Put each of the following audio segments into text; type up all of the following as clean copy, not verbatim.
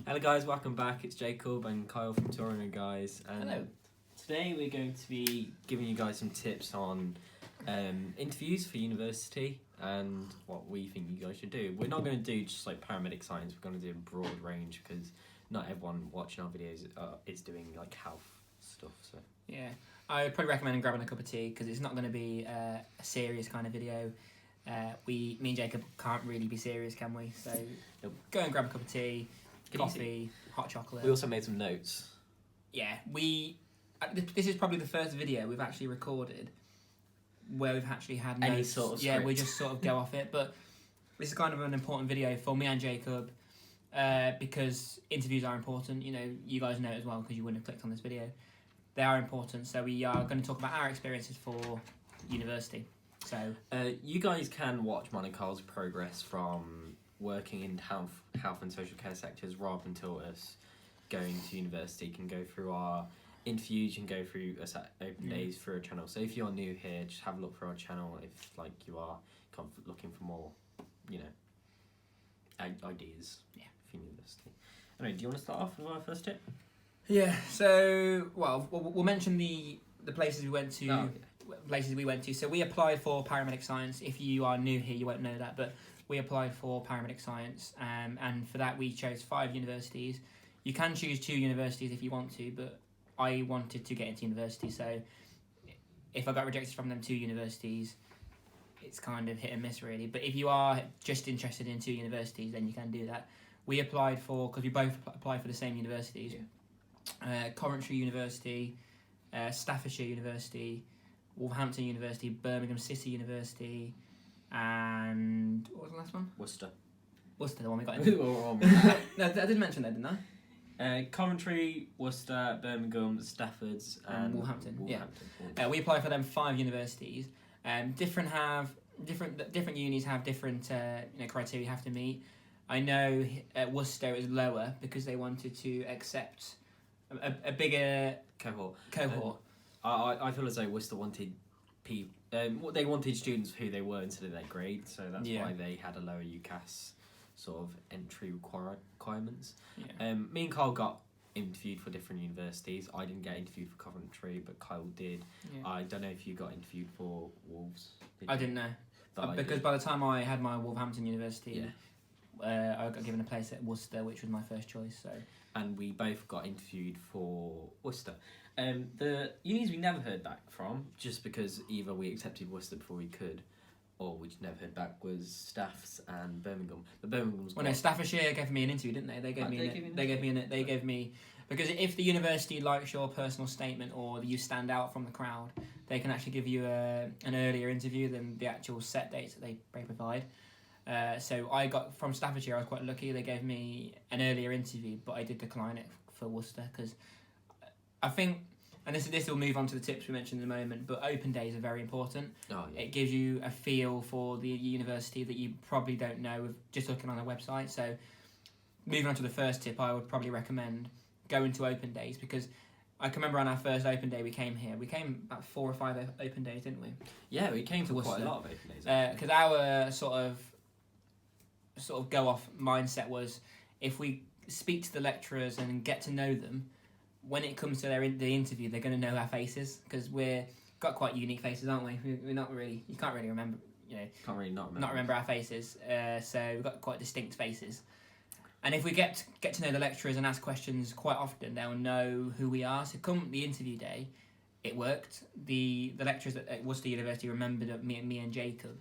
Hello guys, welcome back. It's Jacob and Kyle from Touring Guys. And Hello. Today we're going to be giving you guys some tips on interviews for university and what we think you guys should do. We're not going to do just like paramedic science, we're going to do a broad range because not everyone watching our videos is doing like health stuff. So Yeah, I would probably recommend grabbing a cup of tea because it's not going to be a serious kind of video. Me and Jacob can't really be serious, can we? So Nope. Go and grab a cup of tea, Can coffee, hot chocolate. we also made some notes. Yeah, this is probably the first video we've actually recorded where we've actually had notes. Any sort of Yeah, script. we just sort of go off it. But this is kind of an important video for me and Jacob because interviews are important. You know, you guys know it as well because you wouldn't have clicked on this video. They are important. So we are going to talk about our experiences for university. So You guys can watch mine and Carl's progress from working in health and social care sectors rather than till us going to university. You can go through our interviews, you can go through us at open days through a channel. So if you're new here, just have a look for our channel if like you are kind of looking for more, you know, ideas for university. Anyway, do you want to start off with our first tip? yeah, so we'll mention the places we went to. Oh, Places we went to. So we applied for paramedic science. If you are new here, you won't know that, but we applied for paramedic science, and for that we chose 5 universities. You can choose 2 universities if you want to, but I wanted to get into university, so if I got rejected from them 2 universities, it's kind of hit and miss really. But if you are just interested in 2 universities, then you can do that. We applied for, because we both applied for the same universities, Coventry University, Staffordshire University, Wolverhampton University, Birmingham City University, and what was the last one? Worcester. Worcester, the one we got into. No, I did mention that, didn't I? Coventry, Worcester, Birmingham, Staffords, and Wolverhampton. Wolverhampton. We applied for them 5 universities. Different unis have different criteria you have to meet. I know at Worcester it was lower because they wanted to accept a bigger cohort. I feel as though Worcester wanted they wanted students who they were instead of their grade, so that's why they had a lower UCAS sort of entry requirements. Yeah. Me and Kyle got interviewed for different universities. I didn't get interviewed for Coventry, but Kyle did. Yeah. I don't know if you got interviewed for Wolves. I didn't know. Because by the time I had my Wolverhampton University, I got given a place at Worcester, which was my first choice. So. And we both got interviewed for Worcester. The unis we never heard back from, just because either we accepted Worcester before we could, or we just never heard back, was Staffs and Birmingham. But Birmingham's no, Staffordshire gave me an interview, didn't they? They gave me because if the university likes your personal statement or you stand out from the crowd, they can actually give you an earlier interview than the actual set dates that they provide. So I got from Staffordshire. I was quite lucky. They gave me an earlier interview, but I did decline it for Worcester because I think, and this will move on to the tips we mentioned in a moment, but open days are very important. Oh, yeah. It gives you a feel for the university that you probably don't know with just looking on their website. So moving on to the first tip, I would probably recommend going to open days because I can remember on our first open day we came here. We came about 4 or 5 open days, didn't we? Yeah, we came to Worcester. Quite a lot of open days. Because our sort of go off mindset was if we speak to the lecturers and get to know them, when it comes to the interview, they're going to know our faces because we're got quite unique faces, aren't we? We're not really. You can't really remember. Can't really not remember our faces. So we've got quite distinct faces. And if we get to know the lecturers and ask questions quite often, they'll know who we are. So come the interview day, it worked. The lecturers at Worcester University remembered me and Jacob.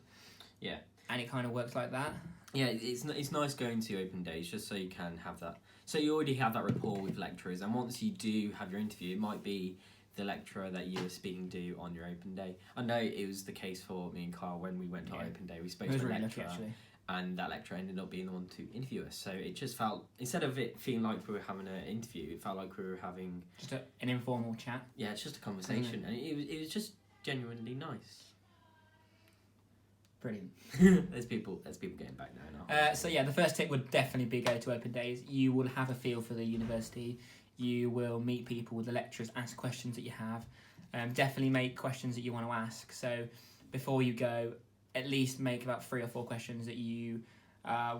Yeah. And it kind of works like that. Yeah, it's nice going to open days just so you can have that. So you already have that rapport with lecturers, and once you do have your interview, it might be the lecturer that you were speaking to on your open day. I know it was the case for me and Carl when we went to our open day. We spoke to a lecturer, and that lecturer ended up being the one to interview us. So it just felt, instead of it feeling like we were having an interview, it felt like we were having just an informal chat. Yeah, it's just a conversation, and it was just genuinely nice. Brilliant. There's people getting back now. So yeah, the first tip would definitely be go to open days. You will have a feel for the university. You will meet people with the lecturers, ask questions that you have. Definitely make questions that you want to ask. So before you go, at least make about 3 or 4 questions that you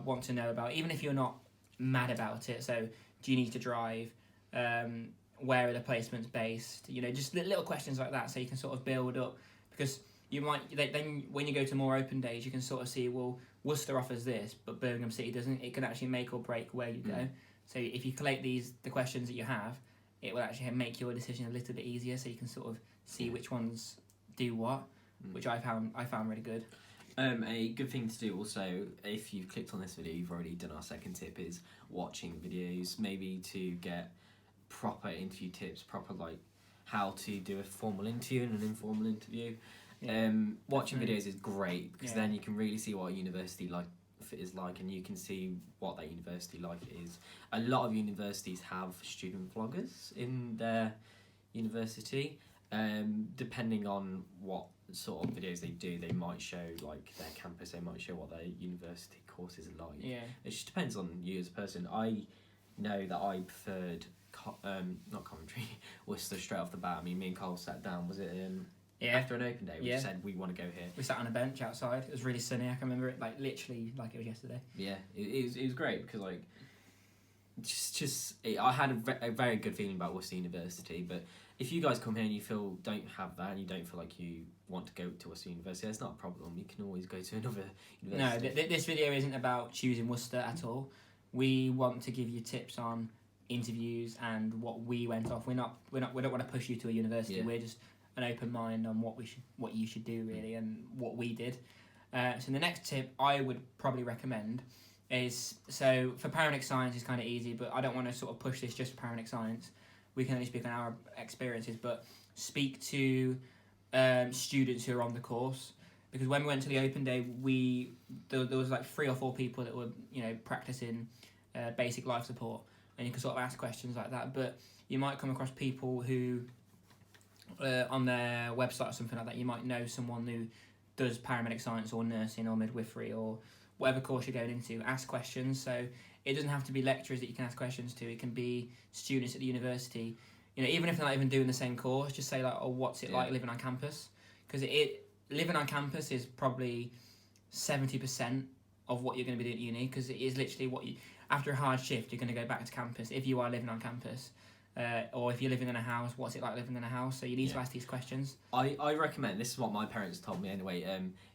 want to know about. Even if you're not mad about it. So do you need to drive? Where are the placements based? You know, just little questions like that, so you can sort of build up, because you might then when you go to more open days, you can sort of see, well, Worcester offers this, but Birmingham City doesn't. It can actually make or break where you go. So if you collate the questions that you have, it will actually make your decision a little bit easier, so you can sort of see which ones do what, which I found really good. A good thing to do also, if you've clicked on this video, you've already done our second tip, is watching videos, maybe to get proper interview tips, proper like how to do a formal interview and an informal interview. Watching videos is great, because then you can really see what a university is like, and you can see what that university life is. A lot of universities have student vloggers in their university. Depending on what sort of videos they do, they might show like their campus, they might show what their university courses are like. It just depends on you as a person. I know that I preferred not Coventry, Worcester straight off the bat. I mean, me and Cole sat down, was it after an open day, we said we want to go here. We sat on a bench outside. It was really sunny. I can remember it like literally like it was yesterday. It was great, because like I had a very good feeling about Worcester University. But if you guys come here and you don't have that, and you don't feel like you want to go to Worcester University, that's not a problem. You can always go to another university. No, this video isn't about choosing Worcester at all. We want to give you tips on interviews and what we went off. We don't want to push you to a university. We're just an open mind on what you should do really, and what we did. So the next tip I would probably recommend is, so for paramedic science is kind of easy, but I don't want to sort of push this just for paramedic science. We can only speak on our experiences, but speak to students who are on the course, because when we went to the open day, there was like 3 or 4 people that were practicing basic life support, and you can sort of ask questions like that. But you might come across people who on their website or something like that, you might know someone who does paramedic science or nursing or midwifery or whatever course you're going into. Ask questions. So it doesn't have to be lecturers that you can ask questions to. It can be students at the university. Even if they're not even doing the same course, just say like, "Oh, what's it like living on campus?" Because living on campus is probably 70% of what you're going to be doing at uni, because it is literally after a hard shift, you're going to go back to campus if you are living on campus. Or if you're living in a house, what's it like living in a house? So you need to ask these questions. I recommend, this is what my parents told me anyway,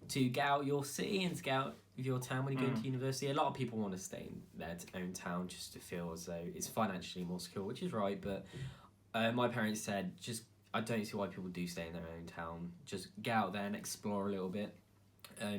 to get out your city and to get out of your town when you go into university. A lot of people want to stay in their own town just to feel as though it's financially more secure, which is right, but my parents said, I don't see why people do stay in their own town. Just get out there and explore a little bit. So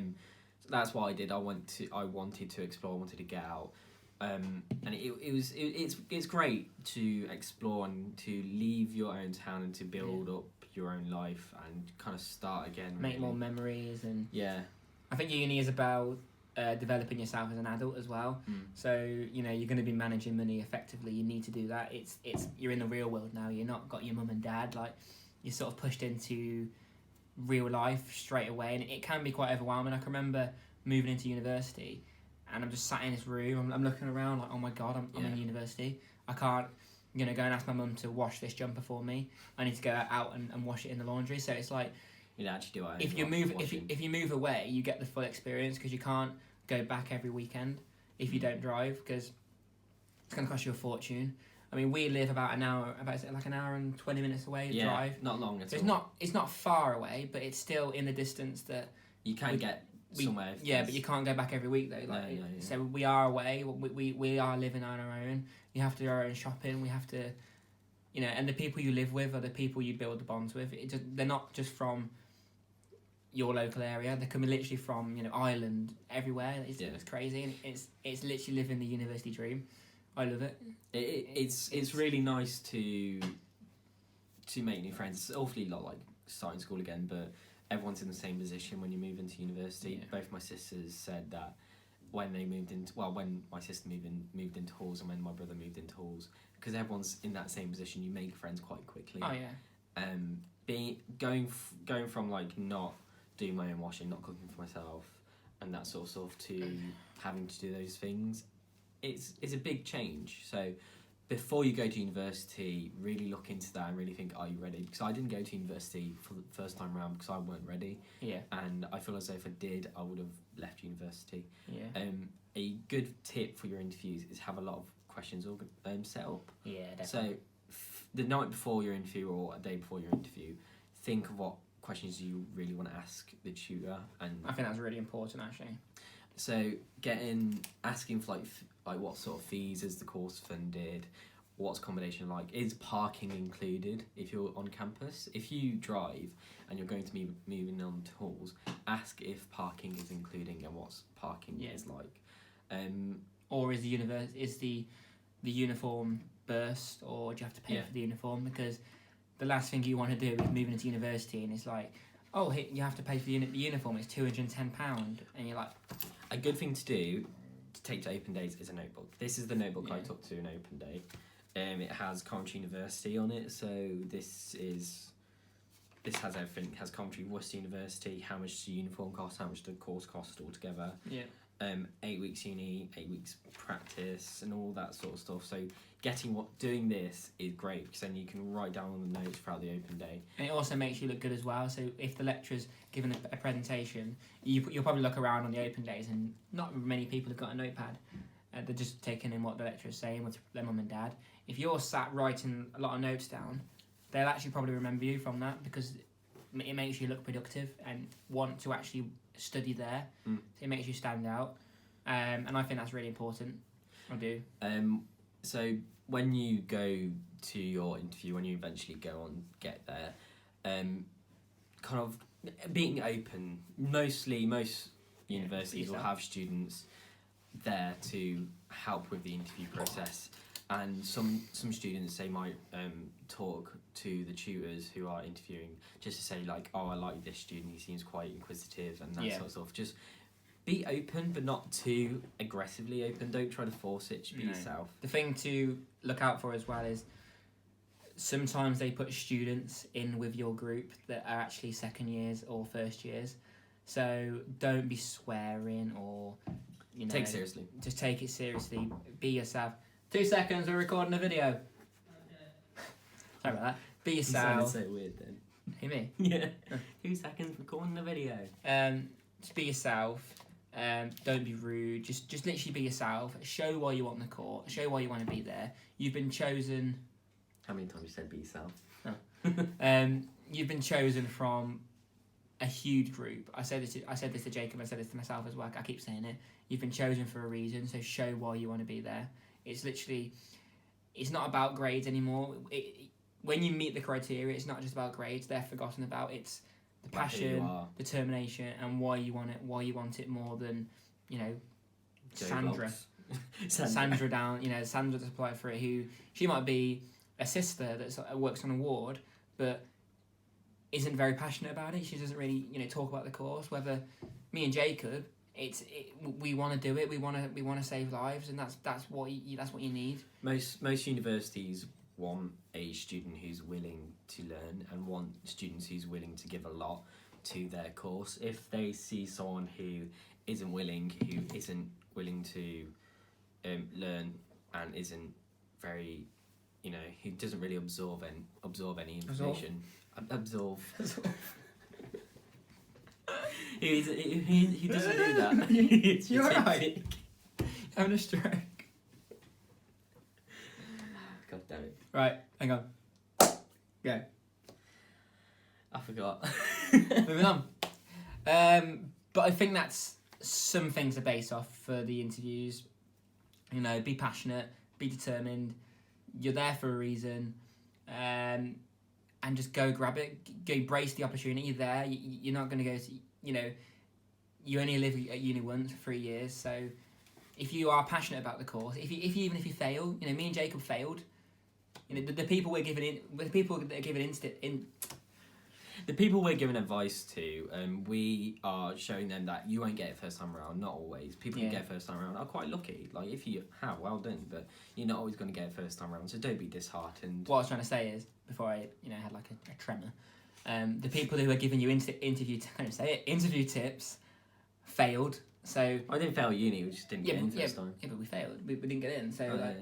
that's what I did. I wanted to explore, I wanted to get out. And it's great to explore and to leave your own town and to build up your own life and kind of start again. Make more memories, and I think uni is about developing yourself as an adult as well. So you're going to be managing money effectively. You need to do that. You're in the real world now. You're not got your mum and dad. Like, you're sort of pushed into real life straight away, and it can be quite overwhelming. I can remember moving into university, and I'm just sat in this room. I'm looking around like, oh my god, I'm in university. I can't, go and ask my mum to wash this jumper for me. I need to go out and wash it in the laundry. So it's like, you actually do it. If you move away, you get the full experience, because you can't go back every weekend if you don't drive, because it's going to cost you a fortune. I mean, we live about an hour and 20 minutes away drive. Not long at all. It's not far away, but it's still in the distance that you can get somewhere. But you can't go back every week though. No. So we are away. We are living on our own. You have to do our own shopping. We have to, and the people you live with are the people you build the bonds with. They're not just from your local area. They come literally from Ireland, everywhere. It's crazy, and it's literally living the university dream. I love it. It's really nice to make new friends. It's awfully not like starting school again, but everyone's in the same position when you move into university. Both my sisters said that when my sister moved into halls, and when my brother moved into halls, because everyone's in that same position, you make friends quite quickly. Oh yeah. Going from like not doing my own washing, not cooking for myself, and that sort of stuff, to having to do those things, it's a big change. So before you go to university, really look into that and really think, are you ready? Because I didn't go to university for the first time around because I weren't ready. Yeah. And I feel as though if I did, I would have left university. Yeah. a good tip for your interviews is have a lot of questions set up. Yeah, definitely. So the night before your interview or a day before your interview, think of what questions you really want to ask the tutor, and I think that's really important actually. So asking for like what sort of fees is the course funded, what's accommodation like, is parking included if you're on campus. If you drive and you're going to be moving on tools, ask if parking is including and what's parking is like. Or is the uniform burst, or do you have to pay for the uniform? Because the last thing you want to do is moving into university and it's like, oh, you have to pay for the uniform, it's £210, and you're like... A good thing to do to take to open days is a notebook. This is the notebook I took to an open day. It has Coventry University on it, so this has everything. It has Coventry, Worcester University, how much the uniform costs, how much the course costs altogether. Yeah. 8 weeks uni, 8 weeks practice, and all that sort of stuff. So doing this is great, because then you can write down all the notes throughout the open day. And it also makes you look good as well. So if the lecturer's given a presentation, you'll probably look around on the open days, and not many people have got a notepad. They're just taking in what the lecturer's saying with their mum and dad. If you're sat writing a lot of notes down, they'll actually probably remember you from that, because it makes you look productive and want to actually study there. So it makes you stand out, and I think that's really important. I do. So when you go to your interview, when you eventually get there, kind of being open. Most universities will have students there to help with the interview process, and some students, they might talk to the tutors who are interviewing, just to say like, oh, I like this student, he seems quite inquisitive, and that sort of stuff. Just be open, but not too aggressively open. Don't try to force it. Just be yourself. The thing to look out for as well is sometimes they put students in with your group that are actually second years or first years. So don't be swearing or, take it seriously. Just take it seriously. Be yourself. 2 seconds, we're recording a video. Sorry about that. Be yourself. You sounded so weird then. Hey, me? Yeah. 2 seconds recording a video. Just be yourself. Don't be rude. Just literally be yourself. Show why you want the course. Show why you want to be there. You've been chosen. How many times you said be yourself? Oh. You've been chosen from a huge group. I said this to Jacob. I said this to myself as well. I keep saying it. You've been chosen for a reason. So show why you want to be there. It's not about grades anymore. When you meet the criteria, it's not just about grades. They're forgotten about. It's the passion, determination, and why you want it more than, Sandra. Sandra down, Sandra that's applied for it, who she might be a sister that works on a ward, but isn't very passionate about it. She doesn't really, talk about the course. Whether me and Jacob, we want to do it. We want to save lives, and that's what you need. Most universities want a student who's willing to learn, and want students who's willing to give a lot to their course. If they see someone who isn't willing to learn, and isn't very, who doesn't really absorb any information. Absorb. He doesn't do that. You're right. Having a stroke. God damn it. Right, hang on. Go. I forgot. Moving on. But I think that's some things to base off for the interviews. Be passionate, be determined. You're there for a reason. And just go grab it. Go embrace the opportunity. You're there. You're not going to go to, you only live at uni once for 3 years. So if you are passionate about the course, even if you fail, me and Jacob failed. The people we're giving the people we're giving advice to, we are showing them that you won't get it first time around. Not always. People who get it first time around are quite lucky. Like, if you have, well done. But you're not always going to get it first time around. So don't be disheartened. What I was trying to say is, before I had like a tremor, the people who are giving you interview tips failed. So I didn't fail uni. We just didn't get in first time. Yeah, but we failed. We didn't get in. So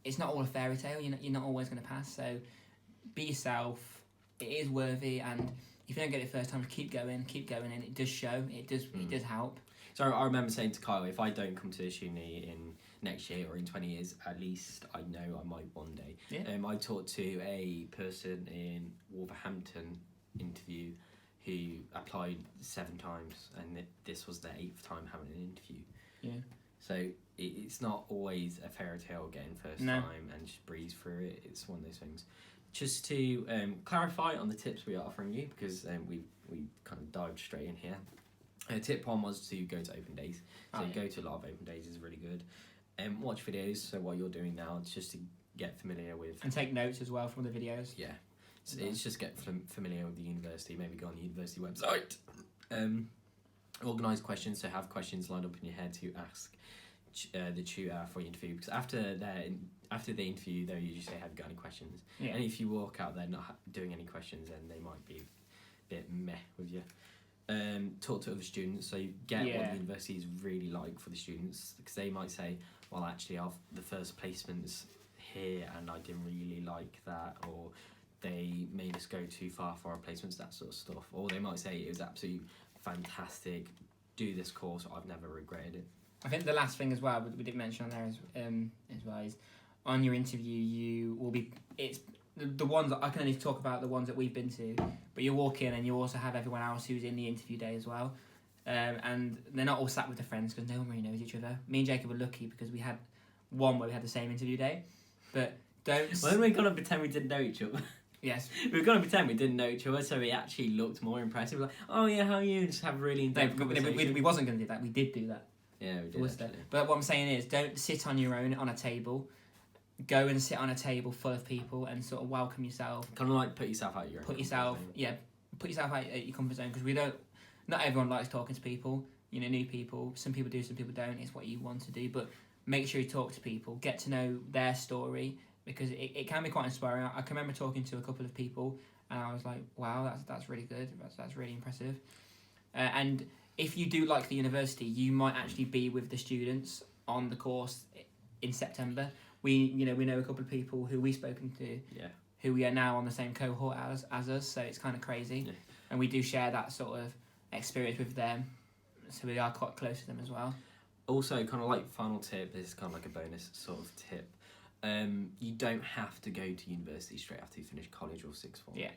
it's not all a fairy tale. You're not always going to pass. So be yourself. It is worthy, and if you don't get it first time, keep going, and it does show. It does help. So I remember saying to Kyle, if I don't come to this uni in next year or in 20 years, at least I know I might one day. Yeah. I talked to a person in Wolverhampton interview who applied 7 times, and this was their 8th time having an interview. Yeah. So it's not always a fairy tale getting first time and just breeze through it. It's one of those things. Just to clarify on the tips we are offering you, because we kind of dived straight in here. Tip 1 was to go to open days. So go to a lot of open days is really good. Watch videos. So what you're doing now, it's just to get familiar with. And take notes as well from the videos. Yeah. So it's just get familiar with the university. Maybe go on the university website. Organise questions. So have questions lined up in your head to ask the tutor for your interview. Because after the interview, they'll usually say, have you got any questions? Yeah. And if you walk out there not doing any questions, then they might be a bit meh with you. Talk to other students, so you get what the university is really like for the students, because they might say, well, actually the first placement's here and I didn't really like that, or they made us go too far for our placements, that sort of stuff. Or they might say it was absolutely fantastic, do this course, I've never regretted it. I think the last thing as well we didn't mention on there as well is on your interview you will be, it's the ones that I can only talk about the ones that we've been to, but you walk in and you also have everyone else who's in the interview day as well, and they're not all sat with their friends because no one really knows each other. Me and Jacob were lucky because we had one where we had the same interview day, but don't. Well, then we're gonna pretend we didn't know each other. Yes, we're gonna pretend we didn't know each other, so it actually looked more impressive. Like, oh yeah, how are you? Just have a really in-depth conversation. We wasn't gonna do that. We did do that. Yeah, we did. Actually. But what I'm saying is, don't sit on your own on a table. Go and sit on a table full of people and sort of welcome yourself. Kind of like put yourself out your own comfort zone. Put yourself out at your comfort zone, because not everyone likes talking to people, new people. Some people do, some people don't. It's what you want to do, but make sure you talk to people, get to know their story, because it can be quite inspiring. I can remember talking to a couple of people and I was like, wow, that's really good. That's really impressive. And if you do like the university, you might actually be with the students on the course in September. We know a couple of people who we've spoken to, who we are now on the same cohort as us, so it's kind of crazy. Yeah. And we do share that sort of experience with them, so we are quite close to them as well. Also, kind of like final tip, this is kind of like a bonus sort of tip. You don't have to go to university straight after you finish college or sixth form. Yeah.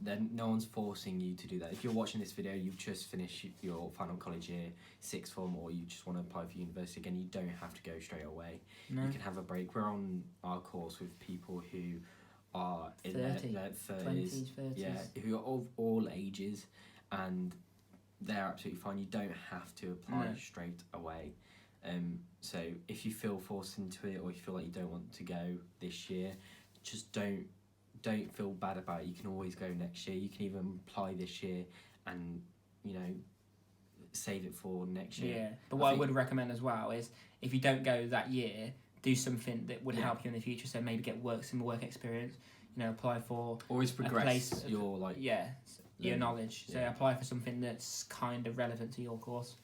Then no one's forcing you to do that. If you're watching this video, you've just finished your final college year, sixth form, or you just want to apply for university again, you don't have to go straight away. No. You can have a break. We're on our course with people who are in their 30s, 20s. Who are of all ages, and they're absolutely fine. You don't have to apply straight away. So if you feel forced into it, or you feel like you don't want to go this year, just don't feel bad about it. You can always go next year. You can even apply this year and save it for next year. Yeah, but what I would recommend as well is, if you don't go that year, do something that would help you in the future. So maybe get some work experience, apply for always progress your your knowledge. So apply for something that's kind of relevant to your course,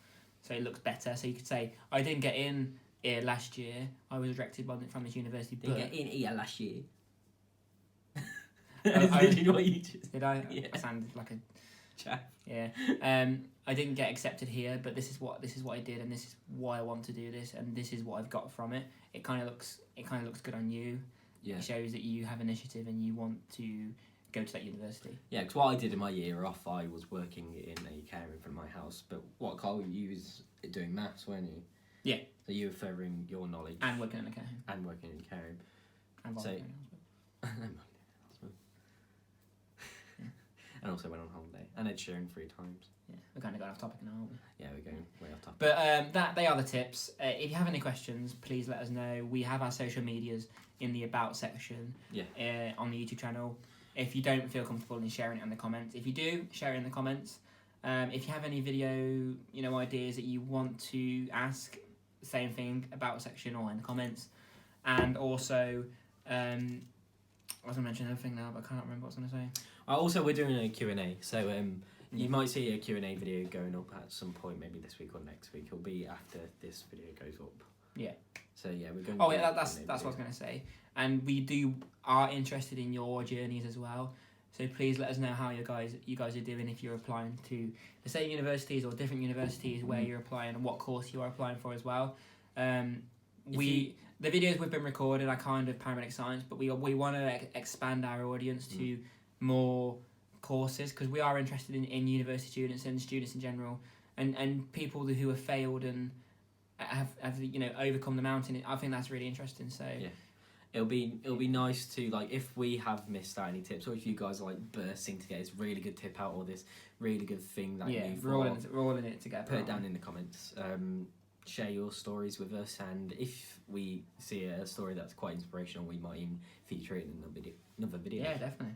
so it looks better. So you could say, I didn't get in here last year, I was rejected from this university. Didn't get in here last year. Did I? Yeah. I sounded like a chaff. Yeah. I didn't get accepted here, but this is what I did, and this is why I want to do this, and this is what I've got from it. It kind of looks good on you. Yeah. It shows that you have initiative and you want to go to that university. Yeah, because what I did in my year off, I was working in a care home from my house. But what, Carl, you was doing maths, weren't you? Yeah. So you were furthering your knowledge. And working in a care home. And working in a care home. And volunteering as well. And also went on holiday. And Ed Sheeran 3 times. Yeah, we're kind of going off topic now, aren't we? Yeah, we're going way off topic. But they are the tips. If you have any questions, please let us know. We have our social medias in the About section on the YouTube channel. If you don't feel comfortable in sharing it in the comments. If you do, share it in the comments. If you have any video ideas that you want to ask, same thing, About section or in the comments. And also, I was going to mention another thing now, but I can't remember what I was going to say. Also, we're doing a Q&A, so you might see a Q&A video going up at some point, maybe this week or next week. It'll be after this video goes up. Yeah. So yeah, we're going. Oh yeah, that's what I was going to say. And we are interested in your journeys as well. So please let us know how you guys are doing if you're applying to the same universities or different universities, where you're applying and what course you are applying for as well. The videos we've been recording are kind of paramedic science, but we want to expand our audience to more courses, because we are interested in university students and students in general, and people who have failed and have overcome the mountain. I think that's really interesting. So yeah. It'll be nice to, like, if we have missed out any tips, or if you guys are like bursting to get this really good tip out or this really good thing that you we're all in it together. Put it down in the comments. Share your stories with us, and if we see a story that's quite inspirational, we might even feature it in another video. Yeah, definitely.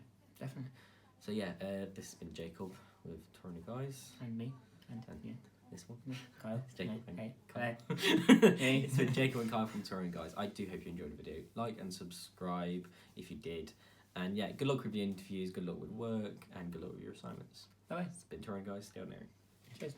So yeah, this has been Jacob with Touring Guys. And me. And yeah. This one. Kyle. It's Jacob. Hey. Kyle. It's been Jacob and Kyle from Touring Guys. I do hope you enjoyed the video. Like and subscribe if you did. And yeah, good luck with your interviews, good luck with work, and good luck with your assignments. Bye. It's been Touring Guys. Stay on there. Cheers.